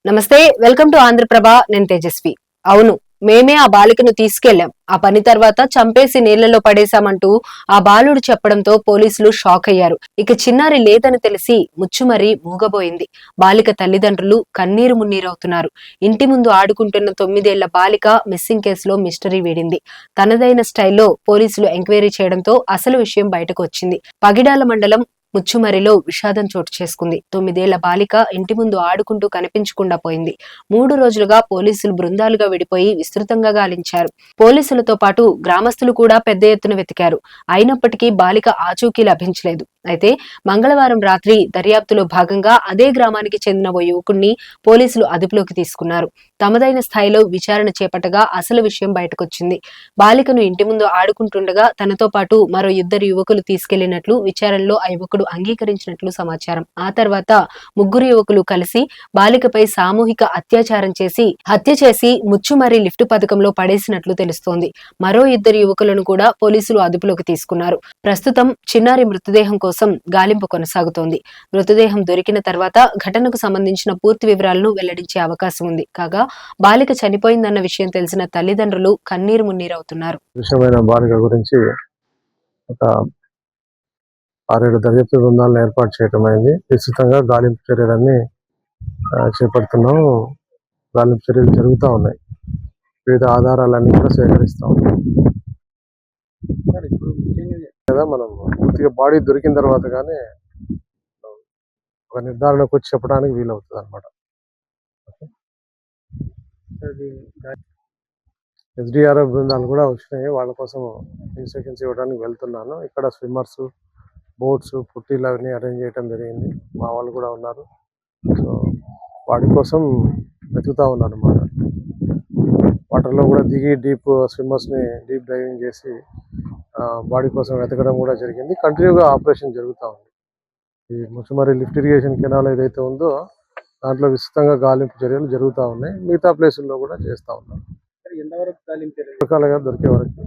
నమస్తే, welcome to Andhraprabha. నేను తేజస్వి. అవును, మేమే ఆ బాలికను తీసుకెళ్లాం. ఆ పని తర్వాత చంపేసి నీళ్లలో పడేశామంటూ ఆ బాలుడు చెప్పడంతో పోలీసులు షాక్ అయ్యారు. ఇక చిన్నారి లేదని తెలిసి ముచ్చుమరి మూగబోయింది. బాలిక తల్లిదండ్రులు కన్నీరు మున్నీరవుతున్నారు. ఇంటి ముందు ఆడుకుంటున్న 9 ఏళ్ల బాలిక మిస్సింగ్ కేసులో మిస్టరీ వీడింది. తనదైన స్టైల్లో పోలీసులు ఎంక్వైరీ చేయడంతో అసలు విషయం బయటకు వచ్చింది. పగిడాల మండలం ముచ్చుమరిలో విషాదం చోటు చేసుకుంది. 9 ఏళ్ల బాలిక ఇంటి ముందు ఆడుకుంటూ కనిపించకుండా పోయింది. 3 రోజులుగా పోలీసులు బృందాలుగా విడిపోయి విస్తృతంగా గాలించారు. పోలీసులతో పాటు గ్రామస్తులు కూడా పెద్ద ఎత్తున వెతికారు. అయినప్పటికీ బాలిక ఆచూకీ లభించలేదు. అయితే మంగళవారం రాత్రి దర్యాప్తులో భాగంగా అదే గ్రామానికి చెందిన ఓ యువకుణ్ణి పోలీసులు అదుపులోకి తీసుకున్నారు. తమదైన స్థాయిలో విచారణ చేపట్టగా అసలు విషయం బయటకొచ్చింది. బాలికను ఇంటి ముందు ఆడుకుంటుండగా తనతో పాటు మరో 2 యువకులు తీసుకెళ్లినట్లు విచారణలో ఆ యువకుడు అంగీకరించినట్లు సమాచారం. ఆ తర్వాత 3 యువకులు కలిసి బాలికపై సామూహిక అత్యాచారం చేసి హత్య చేసి ముచ్చుమరి లిఫ్ట్ పథకంలో పడేసినట్లు తెలుస్తోంది. మరో 2 యువకులను కూడా పోలీసులు అదుపులోకి తీసుకున్నారు. ప్రస్తుతం చిన్నారి మృతదేహం కోసం గాలింపు కొనసాగుతోంది. మృతదేహం దొరికిన తర్వాత ఘటనకు సంబంధించిన పూర్తి వివరాలను వెల్లడించే అవకాశం ఉంది. కాగా బాలిక చనిపోయిందన్న విషయం తెలిసిన తల్లిదండ్రులు కన్నీరు మున్నీరవుతున్నారు. బాలిక గురించి ఒక 6-7 దర్యాప్తు బృందాలను ఏర్పాటు చేయడం అయింది. విస్తృతంగా గాలింపు చర్యలన్నీ చేపడుతున్నాం. గాలింపు చర్యలు జరుగుతూ ఉన్నాయి. వివిధ ఆధారాలన్నీ కూడా సేకరిస్తా ఉన్నాం కదా. మనం పూర్తిగా బాడీ దొరికిన తర్వాత కానీ ఒక నిర్ధారణకు వచ్చి చెప్పడానికి వీలవుతుంది అనమాట. ఎస్డిఆర్ఎఫ్ బృందాలు కూడా వచ్చినాయి. వాళ్ళ కోసం ఇన్స్ట్రక్షన్స్ ఇవ్వడానికి వెళ్తున్నాను. ఇక్కడ స్విమ్మర్స్, బోట్స్, పుట్టీలు అవన్నీ అరేంజ్ చేయడం జరిగింది. మా వాళ్ళు కూడా ఉన్నారు. సో వాటి కోసం వెతుకుతూ ఉన్నాను అన్నమాట. వాటర్లో కూడా దిగి స్విమ్మర్స్ని డీప్ డైవింగ్ చేసి బాడీ కోసం వెతకడం కూడా జరిగింది. కంటిన్యూగా ఆపరేషన్ జరుగుతూ ఉంది. ఈ ముచ్చుమరి లిఫ్ట్ ఇరిగేషన్ కెనాల్ ఏదైతే ఉందో దాంట్లో విస్తృతంగా గాలింపు చర్యలు జరుగుతూ ఉన్నాయి. మిగతా ప్లేసుల్లో కూడా చేస్తూ ఉన్నాం. రకాలుగా దొరికే వరకు